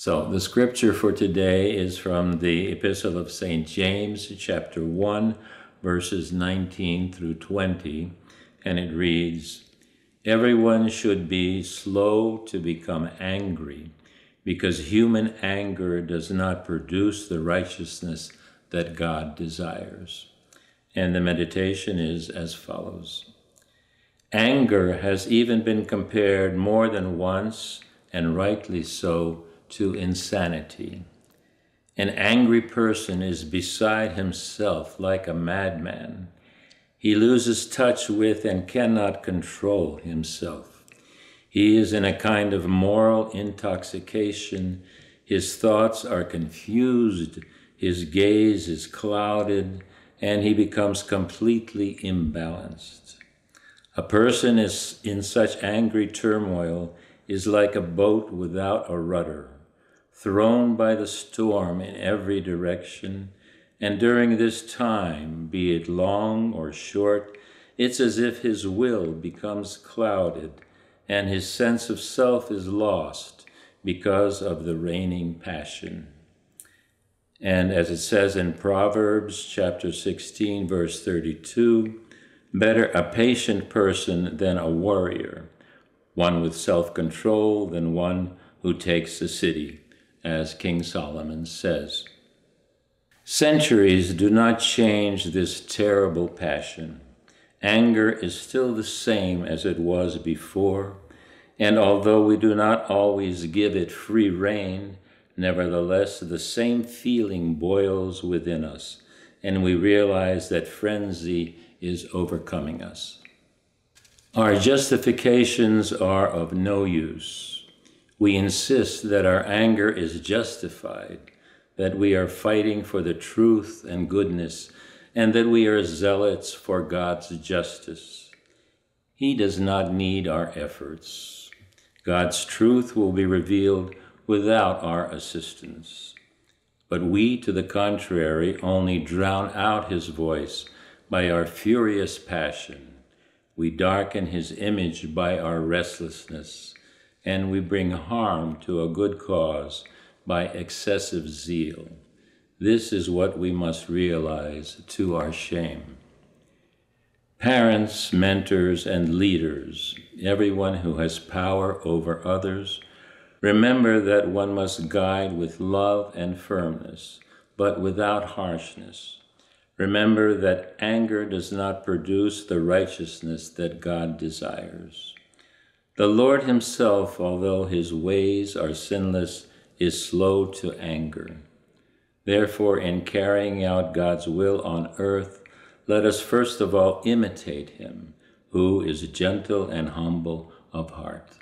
So the scripture for today is from the Epistle of St. James, chapter 1, verses 19 through 20, and it reads, "Everyone should be slow to become angry, because human anger does not produce the righteousness that God desires." And the meditation is as follows. Anger has even been compared more than once, and rightly so, to insanity. An angry person is beside himself like a madman. He loses touch with and cannot control himself. He is in a kind of moral intoxication. His thoughts are confused, his gaze is clouded, and he becomes completely imbalanced. A person is in such angry turmoil is like a boat without a rudder, thrown by the storm in every direction, and during this time, be it long or short, it's as if his will becomes clouded and his sense of self is lost because of the reigning passion. And as it says in Proverbs chapter 16, verse 32, "Better a patient person than a warrior, one with self-control than one who takes a city," as King Solomon says. Centuries do not change this terrible passion. Anger is still the same as it was before, and although we do not always give it free rein, nevertheless the same feeling boils within us, and we realize that frenzy is overcoming us. Our justifications are of no use. We insist that our anger is justified, that we are fighting for the truth and goodness, and that we are zealots for God's justice. He does not need our efforts. God's truth will be revealed without our assistance. But we, to the contrary, only drown out his voice by our furious passion. We darken his image by our restlessness, and we bring harm to a good cause by excessive zeal. This is what we must realize to our shame. Parents, mentors, and leaders, everyone who has power over others, remember that one must guide with love and firmness, but without harshness. Remember that anger does not produce the righteousness that God desires. The Lord himself, although his ways are sinless, is slow to anger. Therefore, in carrying out God's will on earth, let us first of all imitate him, who is gentle and humble of heart.